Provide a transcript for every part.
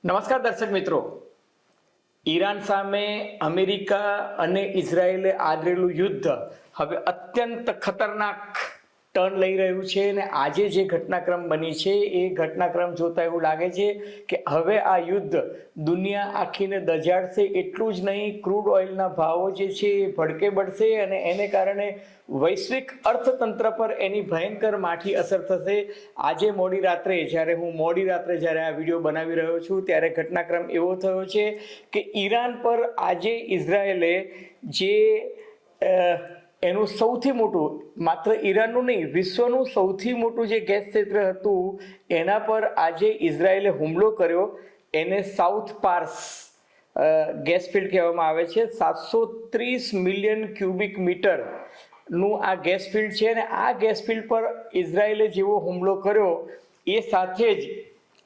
નમસ્કાર દર્શક મિત્રો, ઈરાન સામે અમેરિકા અને ઇઝરાયેલે આદરેલું યુદ્ધ હવે અત્યંત ખતરનાક ટર્ન લઈ રહ્યું છે અને આજે જે ઘટનાક્રમ બની છે એ ઘટનાક્રમ જોતા એવું લાગે છે કે હવે આ યુદ્ધ દુનિયા આખીને દજાડશે. એટલું જ નહીં, ક્રૂડ ઓઇલના ભાવો જે છે એ ભડકે બળશે અને એને કારણે વૈશ્વિક અર્થતંત્ર પર એની ભયંકર માઠી અસર થશે. આજે મોડી રાત્રે જ્યારે આ વિડીયો બનાવી રહ્યો છું ત્યારે ઘટનાક્રમ એવો થયો છે કે ઈરાન પર આજે ઇઝરાયેલે જે એનું સૌથી મોટું, માત્ર ઈરાનનું નહીં વિશ્વનું સૌથી મોટું જે ગેસ ક્ષેત્ર હતું એના પર આજે ઇઝરાયેલે હુમલો કર્યો. એને સાઉથ પાર્સ ગેસ ફિલ્ડ કહેવામાં આવે છે. 730 મિલિયન ક્યુબિક મીટર નું આ ગેસ ફિલ્ડ છે અને આ ગેસ ફિલ્ડ પર ઇઝરાયેલે જેવો હુમલો કર્યો એ સાથે જ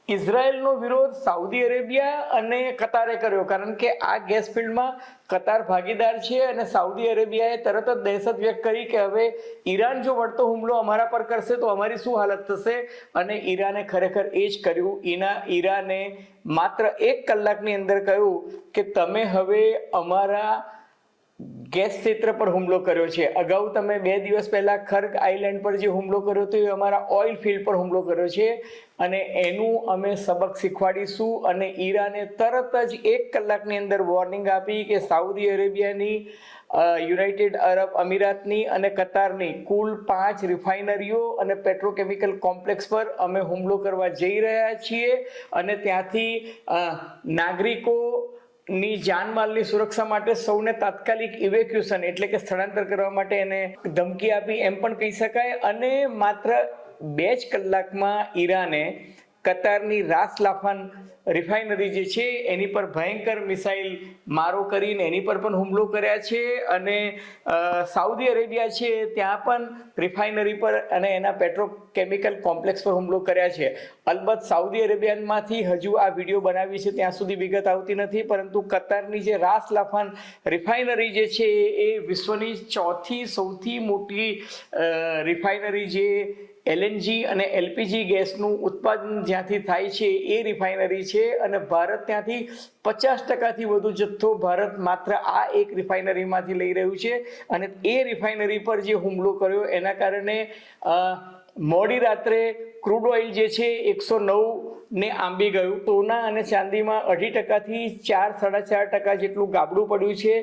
ઇઝરાયેલનો વિરોધ સાઉદી અરેબિયા અને કતારે કર્યો, કારણ કે આ ગેસ ફિલ્ડમાં કતાર ભાગીદાર છે અને સાઉદી અરેબિયાએ તરત જ દહેશત વ્યક્ત કરી કે હવે ઈરાન જો વળતો હુમલો અમારા પર કરશે તો અમારી શું હાલત થશે. અને ઈરાને ખરેખર એ જ કર્યું. ઈરાને માત્ર 1 કલાકની અંદર કહ્યું કે તમે હવે અમારા ગેસ ક્ષેત્ર પર હુમલો કર્યો છે. અગાઉ તમે 2 દિવસ પહેલા ખર્ગ આઇલેન્ડ પર જે હુમલો કર્યો હતો એ અમારા ઓઇલ ફિલ્ડ પર હુમલો કર્યો છે અને એનું અમે સબક શીખવાડીશું. અને ઈરાને તરત જ 1 કલાકની અંદર વોર્નિંગ આપી કે સાઉદી અરેબિયાની, યુનાઇટેડ અરબ અમીરાતની અને કતારની કુલ 5 રિફાઇનરીઓ અને પેટ્રોકેમિકલ કોમ્પ્લેક્સ પર અમે હુમલો કરવા જઈ રહ્યા છીએ અને ત્યાંથી નાગરિકો ની જાનમાલની સુરક્ષા માટે સૌને તાત્કાલિક ઇવેક્યુએશન એટલે કે સ્થળાંતર કરવા માટે એને ધમકી આપી એમ પણ કહી શકાય. અને માત્ર 2 જ કલાકમાં ઈરાને કતારની રાસ લાફાન રિફાઇનરી જે છે એની પર ભયંકર મિસાઇલ મારો કરીને એની પર પણ હુમલો કર્યા છે. અને સાઉદી અરેબિયા છે ત્યાં પણ રિફાઇનરી પર અને એના પેટ્રોકેમિકલ કોમ્પ્લેક્સ પર હુમલો કર્યા છે. અલબત્ત સાઉદી અરેબિયામાંથી હજુ આ વિડીયો બનાવી છે ત્યાં સુધી વિગત આવતી નથી, પરંતુ કતારની જે રાસ લાફાન રિફાઇનરી જે છે એ વિશ્વની 4થી સૌથી મોટી રિફાઇનરી જે એલએનજી અને એલપીજી ગેસનું ઉત્પાદન જ્યાંથી થાય છે એ રિફાઇનરી છે. અને ભારત ત્યાંથી 50%થી વધુ જથ્થો ભારત માત્ર આ એક રિફાઇનરીમાંથી લઈ રહ્યું છે. અને એ રિફાઇનરી પર જે હુમલો કર્યો એના કારણે મોડી રાત્રે ક્રૂડ ઓઇલ જે છે 109 ને આંબી ગયું. સોના અને ચાંદીમાં 2.5% થી 4-4.5% જેટલું ગાબડું પડ્યું છે.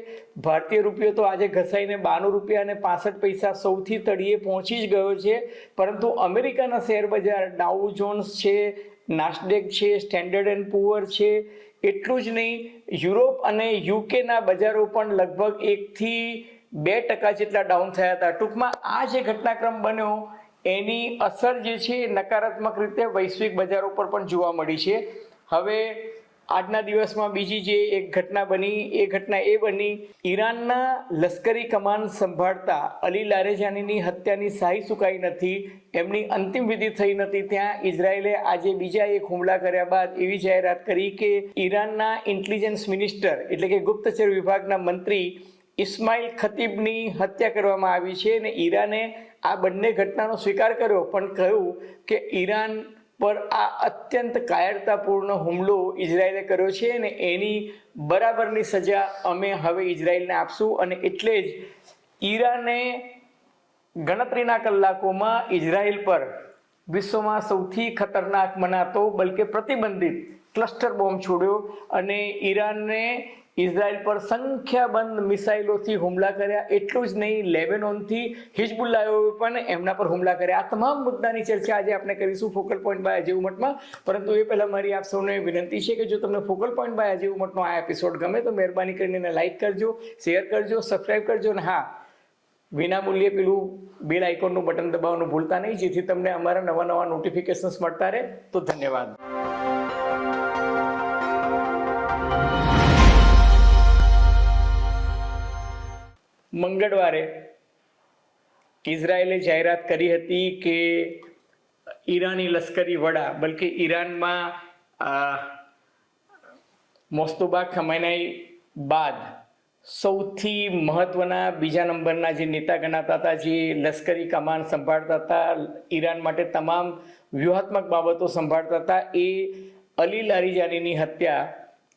ભારતીય રૂપિયો તો આજે ઘસાઈને 92 રૂપિયા અને 65 પૈસા સૌથી તળિયે પહોંચી જ ગયો છે. પરંતુ અમેરિકાના શેર બજાર ડાઉ જોન્સ છે, નાસ્ડેક છે, સ્ટેન્ડર્ડ એન્ડ પુઅર છે, એટલું જ નહીં યુરોપ અને યુકેના બજારો પણ લગભગ 1 થી 2% જેટલા ડાઉન થયા હતા. ટૂંકમાં આ જે ઘટનાક્રમ બન્યો એની અસર જે છે નકારાત્મક રીતે વૈશ્વિક બજારો પર પણ જોવા મળી છે. હવે આજના દિવસમાં બીજી જે એક ઘટના બની એ ઘટના એ બની, ઈરાનના લશ્કરી કમાન સંભાળતા અલી લારેજાનીની હત્યાની શાહી ચુકાઈ નથી, એમની અંતિમ વિધિ થઈ નથી. ત્યાં ઇઝરાયેલે આજે બીજા એક હુમલા કર્યા બાદ એવી જાહેરાત કરી કે ઈરાનના ઇન્ટેલિજન્સ મિનિસ્ટર એટલે કે ગુપ્તચર વિભાગના મંત્રી ઇસ્માઇલ ખતીબની હત્યા કરવામાં આવી છે. અને ઈરાને આ બંને ઘટનાનો સ્વીકાર કર્યો પણ કહ્યું કે ઈરાન પર આ અત્યંત કાયરતાપૂર્ણ હુમલો ઇઝરાયેલે કર્યો છે અને એની બરાબરની સજા અમે હવે ઇઝરાયેલને આપશું. અને એટલે જ ઈરાને ગણતરીના કલાકોમાં ઇઝરાયેલ પર વિશ્વમાં સૌથી ખતરનાક મનાતો બલકે પ્રતિબંધિત ક્લસ્ટર બોમ્બ છોડ્યો અને ઈરાનને ઇઝરાયલ પર સંખ્યાબંધ મિસાઇલોથી હુમલા કર્યા. એટલું જ નહીં, લેબેનોનથી હિઝબુલ્લાહે પણ એમના પર હુમલા કર્યા. આ તમામ મુદ્દાની ચર્ચા આજે આપણે કરીશું ફોકલ પોઈન્ટ બાય અજય ઉમટમાં. પરંતુ એ પહેલાં મારી આપ સૌને વિનંતી છે કે જો તમને ફોકલ પોઈન્ટ બાય અજય ઉમટનો આ એપિસોડ ગમે તો મહેરબાની કરીને એને લાઇક કરજો, શેર કરજો, સબસ્ક્રાઈબ કરજો. અને હા, વિના મૂલ્યે પેલું બેલ આઇકોનનું બટન દબાવવાનું ભૂલતા નહીં, જેથી તમને અમારા નવા નોટિફિકેશન્સ મળતા રહે. તો ધન્યવાદ. મંગળવારે ઇઝરાયેલે જાહેરાત કરી હતી કે ઈરાની લશ્કરી વડા, બલકે ઈરાનમાં મોસ્તોબા ખમેનાઈ બાદ સૌથી મહત્વના બીજા નંબરના જે નેતા ગણાતા હતા, જે લશ્કરી કમાન સંભાળતા હતા, ઈરાન માટે તમામ વ્યૂહાત્મક બાબતો સંભાળતા હતા, એ અલી લારીજાનીની હત્યા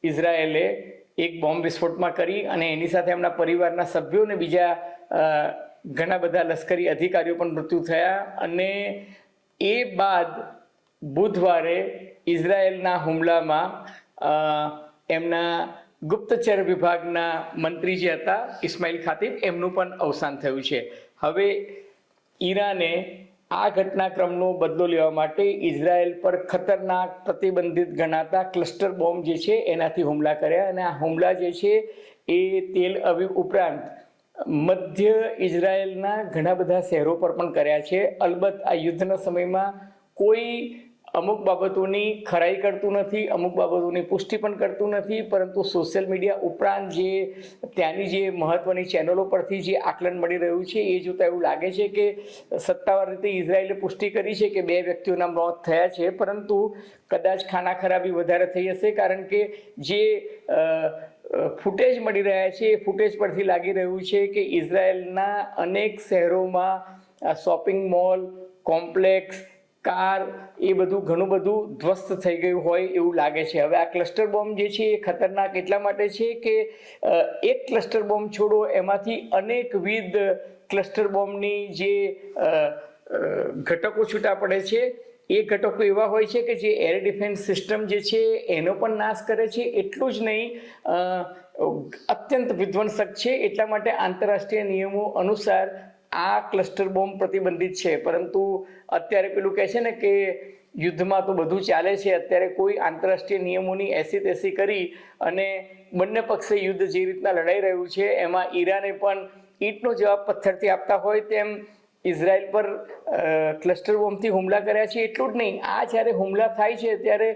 ઇઝરાયેલે એક બોમ્બ વિસ્ફોટમાં કરી અને એની સાથે એમના પરિવારના સભ્યો અને બીજા ઘણા બધા લશ્કરી અધિકારીઓ પણ મૃત્યુ થયા. અને એ બાદ બુધવારે ઇઝરાયેલના હુમલામાં એમના ગુપ્તચર વિભાગના મંત્રી જે હતા ઇસ્માઇલ ખાતીબ એમનું પણ અવસાન થયું છે. હવે ઈરાને આ ઘટનાક્રમનો બદલો લેવા માટે ઇઝરાયેલ પર ખતરનાક પ્રતિબંધિત ગણાતા ક્લસ્ટર બોમ્બ જે છે એનાથી હુમલા કર્યા. અને આ હુમલા જે છે એ તેલ અવીવ ઉપરાંત મધ્ય ઇઝરાયેલના ઘણા બધા શહેરો પર પણ કર્યા છે. અલબત્ત આ યુદ્ધના સમયમાં કોઈ અમુક બાબતોની ખરાઈ કરતું નથી, અમુક બાબતોની પુષ્ટિ પણ કરતું નથી, પરંતુ સોશિયલ મીડિયા ઉપરાંત જે ત્યાંની જે મહત્વની ચેનલો પરથી જે આકલન મળી રહ્યું છે એ જોતાં એવું લાગે છે કે સત્તાવાર રીતે ઇઝરાયેલે પુષ્ટિ કરી છે કે 2 વ્યક્તિઓના મોત થયા છે, પરંતુ કદાચ ખાના ખરાબી વધારે થઈ હશે, કારણ કે જે ફૂટેજ મળી રહ્યા છે એ ફૂટેજ પરથી લાગી રહ્યું છે કે ઇઝરાયેલના અનેક શહેરોમાં શોપિંગ મોલ, કોમ્પ્લેક્સ, કાર એ બધું ઘણું બધું ધ્વસ્ત થઈ ગયું હોય એવું લાગે છે. હવે આ ક્લસ્ટર બોમ્બ જે છે એ ખતરનાક એટલા માટે છે કે એક ક્લસ્ટર બોમ્બ છોડો એમાંથી અનેકવિધ ક્લસ્ટર બોમ્બની જે ઘટકો છૂટા પડે છે એ ઘટકો એવા હોય છે કે જે એર ડિફેન્સ સિસ્ટમ જે છે એનો પણ નાશ કરે છે. એટલું જ નહીં, અત્યંત વિધ્વંસક છે. એટલા માટે આંતરરાષ્ટ્રીય નિયમો અનુસાર આ ક્લસ્ટર બોમ્બ પ્રતિબંધિત છે. પરંતુ અત્યારે પેલું કહે છે ને કે યુદ્ધમાં તો બધું ચાલે છે, અત્યારે કોઈ આંતરરાષ્ટ્રીય નિયમોની એસી તેસી કરી અને બંને પક્ષે યુદ્ધ જે રીતના લડાઈ રહ્યું છે એમાં ઈરાને પણ ઈંટનો જવાબ પથ્થરથી આપતા હોય તેમ ઇઝરાયલ પર ક્લસ્ટર બોમ્બથી હુમલા કર્યા છે. એટલું જ નહીં, આ જ્યારે હુમલા થાય છે ત્યારે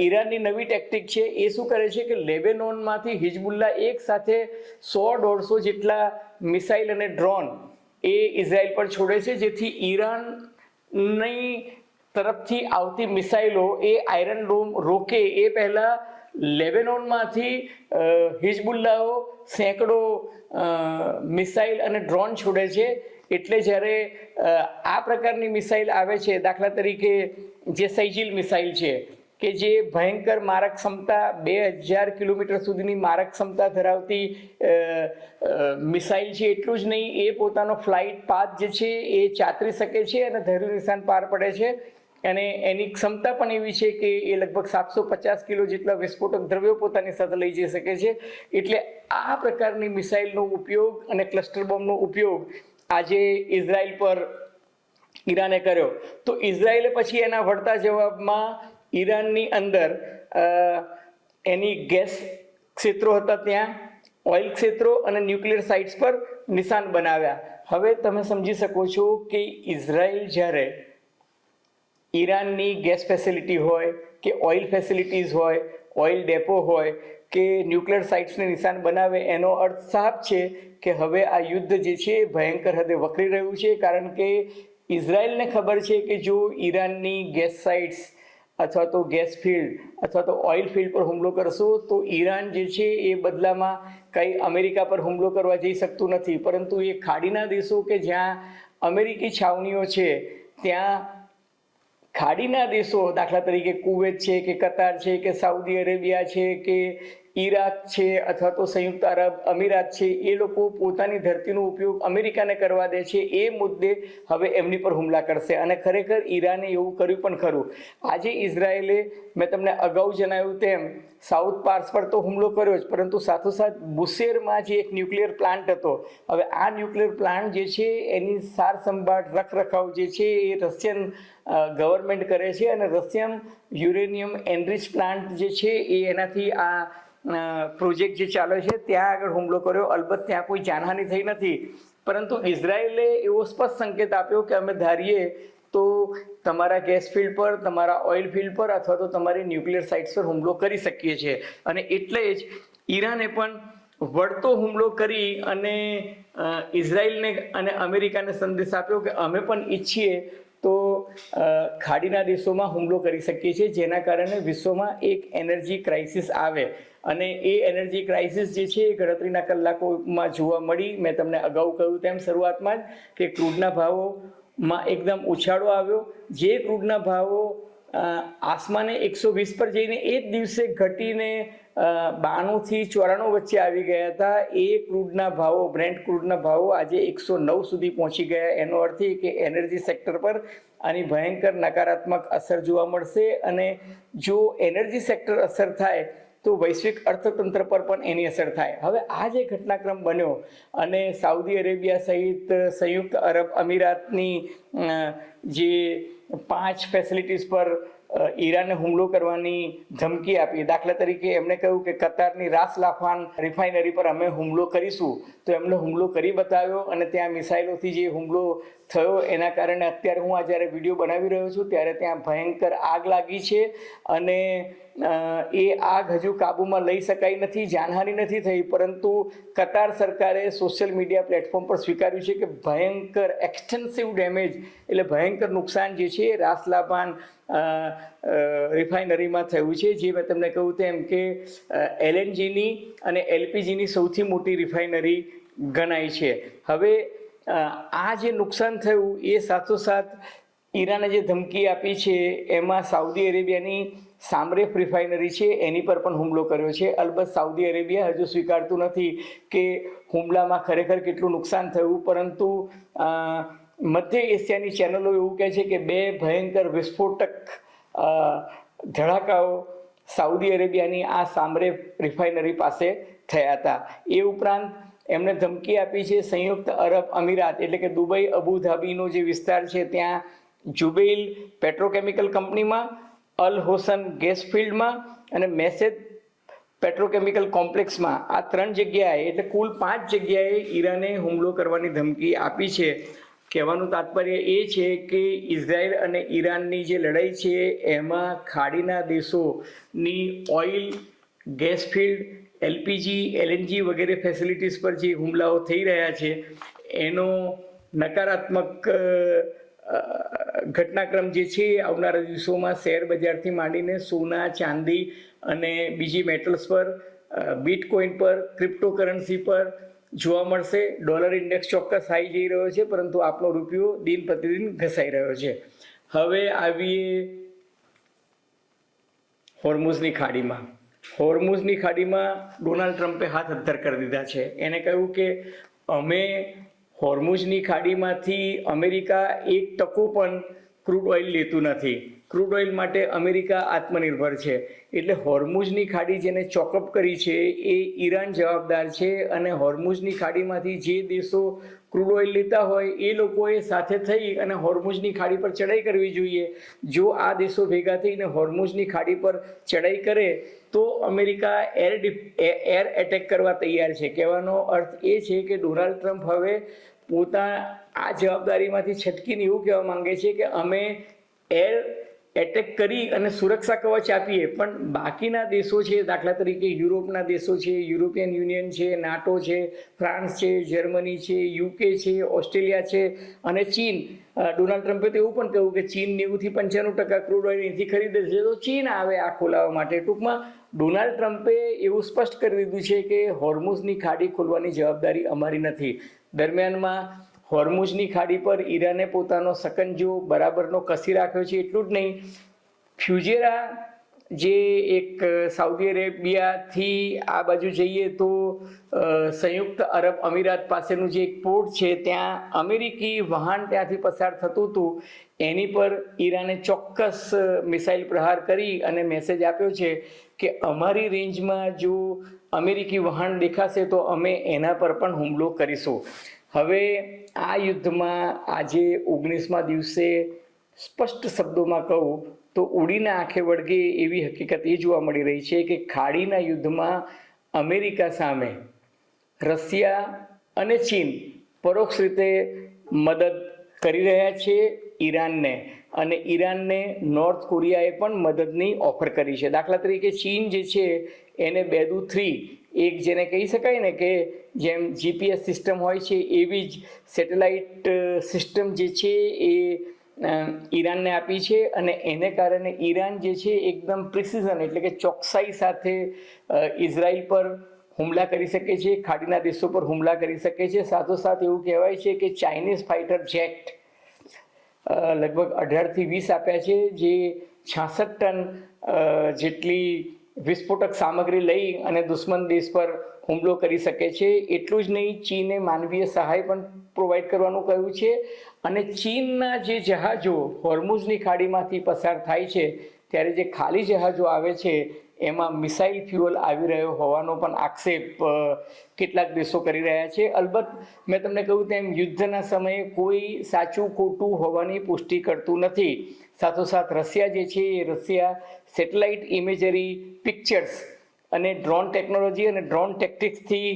ઈરાનની નવી ટેક્ટિક છે એ શું કરે છે કે લેબેનોનમાંથી હિઝબુલ્લા એક સાથે 100-150 જેટલા મિસાઇલ અને ડ્રોન એ ઇઝરાયલ પર છોડે છે, જેથી ઈરાનની તરફથી આવતી મિસાઇલો એ આયરન ડોમ રોકે એ પહેલાં લેબેનોનમાંથી હિઝબુલ્લાઓ સેંકડો મિસાઇલ અને ડ્રોન છોડે છે. એટલે જ્યારે આ પ્રકારની મિસાઇલ આવે છે, દાખલા તરીકે જે સૈજિલ મિસાઇલ છે કે જે ભયંકર મારક ક્ષમતા 2000 કિલોમીટર સુધીની મારક ક્ષમતા ધરાવતી મિસાઇલ છે. એટલું જ નહીં, એ પોતાનો ફ્લાઇટ પાથ જે છે એ ચાતરી શકે છે અને ધર્યું નિશાન પાર પડે છે. અને એની ક્ષમતા પણ એવી છે કે એ લગભગ 750 કિલો જેટલા વિસ્ફોટક દ્રવ્યો પોતાની સાથે લઈ જઈ શકે છે. એટલે આ પ્રકારની મિસાઇલનો ઉપયોગ અને ક્લસ્ટર બોમ્બનો ઉપયોગ આજે ઇઝરાયલ પર ઈરાને કર્યો. તો ઇઝરાયલે પછી એના વળતા જવાબમાં ઈરાનની અંદર એની ગેસ ક્ષેત્રો હતા ત્યાં, ઓઇલ ક્ષેત્રો અને ન્યુક્લિયર સાઇટ્સ પર નિશાન બનાવ્યા. હવે તમે સમજી શકો છો કે ઇઝરાયલ જ્યારે ઈરાનની ગેસ ફેસિલિટી હોય કે ઓઇલ ફેસિલિટીઝ હોય, ઓઇલ ડેપો હોય કે ન્યુક્લિયર સાઇટ્સને નિશાન બનાવે, એનો અર્થ સાફ છે કે હવે આ યુદ્ધ જે છે એ ભયંકર હદે વકરી રહ્યું છે. કારણ કે ઇઝરાયલને ખબર છે કે જો ઈરાનની ગેસ સાઇટ્સ અથવા તો ગેસ ફિલ્ડ અથવા તો ઓઇલ ફિલ્ડ પર હુમલો કરશો તો ઈરાન જે છે એ બદલામાં કંઈ અમેરિકા પર હુમલો કરવા જઈ શકતું નથી, પરંતુ એ ખાડીના દેશો કે જ્યાં અમેરિકી છાવણીઓ છે ત્યાં ખાડીના દેશો, દાખલા તરીકે કુવેત છે કે કતાર છે કે સાઉદી અરેબિયા છે કે ઈરાક છે અથવા તો સંયુક્ત અરબ અમીરાત છે, એ લોકો પોતાની ધરતીનો ઉપયોગ અમેરિકાને કરવા દે છે. એ મુદ્દે હવે એમની પર હુમલા કરશે. અને ખરેખર ઈરાને એવું કર્યું પણ ખરું. આજે ઇઝરાયેલે, મેં તમને અગાઉ જણાવ્યું તેમ, સાઉથ પાર્સ પર તો હુમલો કર્યો જ, પરંતુ સાથોસાથ બુશેરમાં જે એક ન્યુક્લિયર પ્લાન્ટ હતો, હવે આ ન્યુક્લિયર પ્લાન્ટ જે છે એની સાર સંભાળ રખરખાવ જે છે એ રશિયન ગવર્મેન્ટ કરે છે. અને રશિયન યુરેનિયમ એનરિચ પ્લાન્ટ જે છે એ એનાથી આ પ્રોજેક્ટ જે ચાલે છે ત્યાં આગળ હુમલો કર્યો. અલબત્ત ત્યાં કોઈ જાનહાનિ થઈ નથી, પરંતુ ઇઝરાયેલે એવો સ્પષ્ટ સંકેત આપ્યો કે અમે ધારીએ તો તમારા ગેસ ફિલ્ડ પર, તમારા ઓઇલ ફિલ્ડ પર અથવા તો તમારી ન્યુક્લિયર સાઇટ્સ પર હુમલો કરી શકીએ છીએ. અને એટલે જ ઈરાને પણ વળતો હુમલો કરી અને ઇઝરાયેલને અને અમેરિકાને સંદેશ આપ્યો કે અમે પણ ઈચ્છીએ તો ખાડીના દેશોમાં હુમલો કરી શકીએ છીએ, જેના કારણે વિશ્વમાં એક એનર્જી ક્રાઇસિસ આવે. અને એ એનર્જી ક્રાઇસિસ જે છે એ ગણતરીના કલાકોમાં જોવા મળી. મેં તમને અગાઉ કહ્યું તેમ શરૂઆતમાં જ કે ક્રૂડના ભાવોમાં એકદમ ઉછાળો આવ્યો. જે ક્રૂડના ભાવો આસમાને 120 પર જઈને એ જ દિવસે ઘટીને 92 થી 94 વચ્ચે આવી ગયા હતા. એ ક્રૂડના ભાવો, બ્રેન્ટ ક્રૂડના ભાવો આજે 109 સુધી પહોંચી ગયા. એનો અર્થ એ કે એનર્જી સેક્ટર પર આની ભયંકર નકારાત્મક અસર જોવા મળશે. અને જો એનર્જી સેક્ટર અસર થાય તો વૈશ્વિક અર્થતંત્ર પર પણ એની અસર થાય. હવે આ જે ઘટનાક્રમ બન્યો અને સાઉદી અરેબિયા સહિત સંયુક્ત અરબ અમીરાતની જે 5 ફેસિલિટીઝ પર ઈરાને હુમલો કરવાની ધમકી આપી. દાખલા તરીકે એમણે કહ્યું કે કતારની રાસ લાફાન રિફાઇનરી પર અમે હુમલો કરીશું, તો એમણે હુમલો કરી બતાવ્યો અને ત્યાં મિસાઇલોથી જે હુમલો થયો એના કારણે અત્યારે હું આ જ્યારે વિડીયો બનાવી રહ્યો છું ત્યારે ત્યાં ભયંકર આગ લાગી છે અને એ આગ હજુ કાબૂમાં લઈ શકાઈ નથી, જાનહાનિ નથી થઈ, પરંતુ કતાર સરકારે સોશિયલ મીડિયા પ્લેટફોર્મ પર સ્વીકાર્યું છે કે ભયંકર એક્સટેન્સિવ ડેમેજ એટલે ભયંકર નુકસાન જે છે રાસ લાફાન રિફાઇનરીમાં થયું છે. જે મેં તમને કહ્યું તેમ કે એલએનજીની અને એલપીજીની સૌથી મોટી રિફાઇનરી ગણાય છે. હવે આ જે નુકસાન થયું એ સાથોસાથ ઈરાને જે ધમકી આપી છે એમાં સાઉદી અરેબિયાની સામરેફ રિફાઇનરી છે એની પર પણ હુમલો કર્યો છે. અલબત્ત સાઉદી અરેબિયા હજુ સ્વીકારતું નથી કે હુમલામાં ખરેખર કેટલું નુકસાન થયું, પરંતુ મધ્ય એશિયાની ચેનલો એવું કહે છે કે 2 ભયંકર વિસ્ફોટક ધડાકાઓ સાઉદી અરેબિયાની આ સામરેફ રિફાઇનરી પાસે થયા હતા. એ ઉપરાંત એમણે ધમકી આપી છે સંયુક્ત અરબ અમીરાત એટલે કે દુબઈ અબુધાબીનો જે વિસ્તાર છે ત્યાં જુબૈલ પેટ્રોકેમિકલ કંપનીમાં, અલ હોસન ગેસ ફિલ્ડમાં અને મેસેદ પેટ્રોકેમિકલ કોમ્પ્લેક્સમાં, આ 3 જગ્યાએ એટલે કુલ 5 જગ્યાએ ઈરાને હુમલો કરવાની ધમકી આપી છે. કહેવાનું તાત્પર્ય એ છે કે ઇઝરાયલ અને ઈરાનની જે લડાઈ છે એમાં ખાડીના દેશોની oil, gas field, LPG, LNG વગેરે ફેસિલિટીઝ પર જે હુમલાઓ થઈ રહ્યા છે એનો નકારાત્મક ઘટનાક્રમ જે છે આવનારા દિવસોમાં શેર બજારથી માંડીને સોના, ચાંદી અને બીજી મેટલ્સ પર, બિટકોઇન પર, ક્રિપ્ટોકરન્સી પર જોવા મળશે. ડોલર ઇન્ડેક્સ ચોક્કસ હાઈ જઈ રહ્યો છે, પરંતુ આપણો રૂપિયો દિન પ્રતિદિન ઘસાઈ રહ્યો છે. હવે આવીએ હોર્મુઝની ખાડીમાં. હોર્મુઝની ખાડીમાં ડોનાલ્ડ ટ્રમ્પે હાથ અદ્ધર કરી દીધા છે. એને કહ્યું કે અમે હોર્મુઝની ખાડીમાંથી અમેરિકા 1% પણ ક્રૂડ ઓઇલ લેતું નથી. ક્રૂડ ઓઇલ માટે અમેરિકા આત્મનિર્ભર છે. એટલે હોર્મુઝની ખાડી જેને ચોકઅપ કરી છે એ ઈરાન જવાબદાર છે. અને હોર્મુઝની ખાડીમાંથી જે દેશો ક્રૂડ ઓઇલ લેતા હોય એ લોકોએ સાથે થઈ અને હોર્મુઝની ખાડી પર ચડાઈ કરવી જોઈએ. જો આ દેશો ભેગા થઈને હોર્મુઝની ખાડી પર ચડાઈ કરે તો અમેરિકા એર એટેક કરવા તૈયાર છે. કહેવાનો અર્થ એ છે કે ડોનાલ્ડ ટ્રમ્પ હવે આ જવાબદારીમાંથી છટકીને એવું કહેવા માંગે છે કે અમે એર એટેક કરી અને સુરક્ષા કવચ આપીએ, પણ બાકીના દેશો છે, દાખલા તરીકે યુરોપના દેશો છે, યુરોપિયન યુનિયન છે, નાટો છે, ફ્રાન્સ છે, જર્મની છે, યુકે છે, ઓસ્ટ્રેલિયા છે અને ચીન. ડોનાલ્ડ ટ્રમ્પે તો એવું પણ કહ્યું કે ચીન 90% ક્રૂડ ઓઇલ અહીંથી ખરીદે છે, તો ચીન આવે આ ખોલાવવા માટે. ટૂંકમાં ડોનાલ્ડ ટ્રમ્પે એવું સ્પષ્ટ કરી દીધું છે કે હોર્મુઝની ખાડી ખોલવાની જવાબદારી અમારી નથી. દરમિયાનમાં હોર્મુઝની ખાડી પર ઈરાને પોતાનો સકંજો બરાબરનો કસી રાખ્યો છે. એટલું જ નહીં, ફ્યુજેરા જે એક સાઉદી અરેબિયાથી આ બાજુ જઈએ તો સંયુક્ત અરબ અમીરાત પાસેનું જે એક પોર્ટ છે ત્યાં અમેરિકી વહાણ ત્યાંથી પસાર થતું હતું. એની પર ઈરાને ચોક્કસ મિસાઇલ પ્રહાર કરી અને મેસેજ આપ્યો છે કે અમારી રેન્જમાં જો અમેરિકી વહાણ દેખાશે તો અમે એના પર પણ હુમલો કરીશું. હવે આ યુદ્ધમાં આજે 19મા દિવસે સ્પષ્ટ શબ્દોમાં કહું તો ઉડીને આંખે વળગે એવી હકીકત એ જોવા મળી રહી છે કે ખાડીના યુદ્ધમાં અમેરિકા સામે રશિયા અને ચીન પરોક્ષ રીતે મદદ કરી રહ્યા છે ઈરાનને, અને ઈરાનને નોર્થ કોરિયાએ પણ મદદની ઓફર કરી છે. દાખલા તરીકે ચીન જે છે એને બેદુ 3 એક જેને કહી શકાય ને કે જેમ જીપીએસ સિસ્ટમ હોય છે એવી જ સેટેલાઇટ સિસ્ટમ જે છે એ ઈરાનને આપી છે. અને એને કારણે ઈરાન જે છે એકદમ પ્રિસિઝન એટલે કે ચોકસાઈ સાથે ઇઝરાયલ પર હુમલા કરી શકે છે, ખાડીના દેશો પર હુમલા કરી શકે છે. સાથોસાથ એવું કહેવાય છે કે ચાઇનીઝ ફાઇટર જેટ લગભગ 18 થી 20 આપ્યા છે જે 66 ટન જેટલી વિસ્ફોટક સામગ્રી લઈ અને દુશ્મન દેશ પર હુમલો કરી શકે છે. એટલું જ નહીં, ચીને માનવીય સહાય પણ પ્રોવાઈડ કરવાનું કહ્યું છે. અને ચીનના જે જહાજો હોર્મુઝની ખાડીમાંથી પસાર થાય છે ત્યારે જે ખાલી જહાજો આવે છે એમાં મિસાઇલ ફ્યુઅલ આવી રહ્યો હોવાનો પણ આક્ષેપ કેટલાક દેશો કરી રહ્યા છે. અલબત્ત મેં તમને કહ્યું તેમ યુદ્ધના સમયે કોઈ સાચું ખોટું હોવાની પુષ્ટિ કરતું નથી. સાથોસાથ રશિયા જે છે એ રશિયા સેટેલાઇટ ઇમેજરી, પિક્ચર્સ અને ડ્રોન ટેકનોલોજી અને ડ્રોન ટેક્ટિક્સથી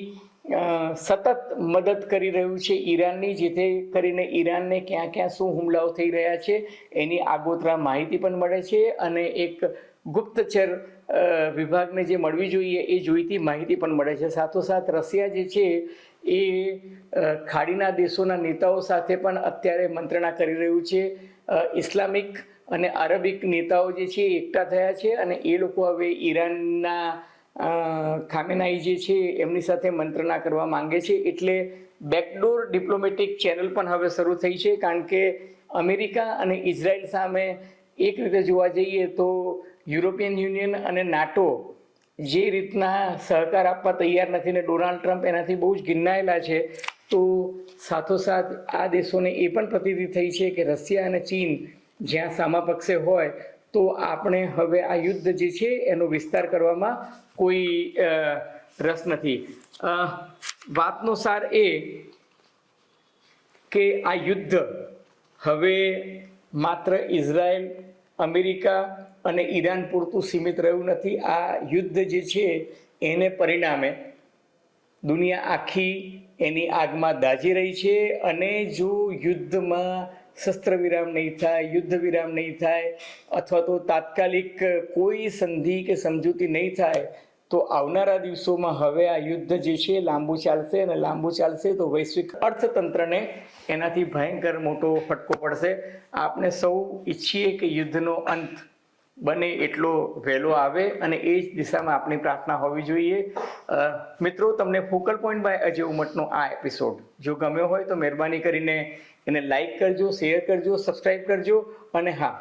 સતત મદદ કરી રહ્યું છે ઈરાનની, જેથી કરીને ઈરાનને ક્યાં ક્યાં શું હુમલાઓ થઈ રહ્યા છે એની આગોતરા માહિતી પણ મળે છે. અને એક ગુપ્તચર વિભાગને જે મળવી જોઈએ એ જોઈતી માહિતી પણ મળે છે. સાથોસાથ રશિયા જે છે એ ખાડીના દેશોના નેતાઓ સાથે પણ અત્યારે મંત્રણા કરી રહ્યું છે. ઇસ્લામિક અને અરબિક નેતાઓ જે છે એ એકઠા થયા છે અને એ લોકો હવે ઈરાનના ખામેનાઈ જે છે એમની સાથે મંત્રણા કરવા માંગે છે. એટલે બેકડોર ડિપ્લોમેટિક ચેનલ પણ હવે શરૂ થઈ છે, કારણ કે અમેરિકા અને ઇઝરાયલ સામે એક રીતે જોવા જઈએ તો યુરોપિયન યુનિયન અને નાટો જે રીતના સહકાર આપવા તૈયાર નથી ને ડોનાલ્ડ ટ્રમ્પ એનાથી બહુ જ ગિન્નાયેલા છે, તો સાથોસાથ આ દેશોને એ પણ પ્રતીતિ થઈ છે કે રશિયા અને ચીન જ્યાં સામા પક્ષે હોય તો આપણે હવે આ યુદ્ધ જે છે એનો વિસ્તાર કરવામાં કોઈ રસ નથી. વાતનો સાર એ કે આ યુદ્ધ હવે માત્ર ઇઝરાયલ, અમેરિકા અને ઈરાન પૂરતું સીમિત રહ્યું નથી. આ યુદ્ધ જે છે એને પરિણામે દુનિયા આખી એની આગમાં દાઝી રહી છે. અને જો યુદ્ધમાં શસ્ત્ર વિરામ નહીં થાય, યુદ્ધ વિરામ નહીં થાય અથવા તો તાત્કાલિક કોઈ સંધિ કે સમજૂતી નહીં થાય તો આવનારા દિવસોમાં હવે આ યુદ્ધ જે છે લાંબુ ચાલશે, અને લાંબુ ચાલશે તો વૈશ્વિક અર્થતંત્રને એનાથી ભયંકર મોટો ફટકો પડશે. આપણે સૌ ઈચ્છીએ કે યુદ્ધનો અંત બને એટલો વહેલો આવે અને એ જ દિશામાં આપણી પ્રાર્થના હોવી જોઈએ. મિત્રો, તમને ફોકલ પોઈન્ટ બાય અજય ઉમટનો આ એપિસોડ જો ગમ્યો હોય તો મહેરબાની કરીને એને લાઈક કરજો, શેર કરજો, સબસ્ક્રાઈબ કરજો. અને હા,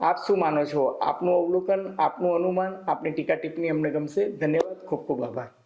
આપ શું માનો છો? આપનું અવલોકન, આપનું અનુમાન, આપની ટીકા ટિપ્પણી અમને ગમશે. ધન્યવાદ, ખૂબ ખૂબ આભાર.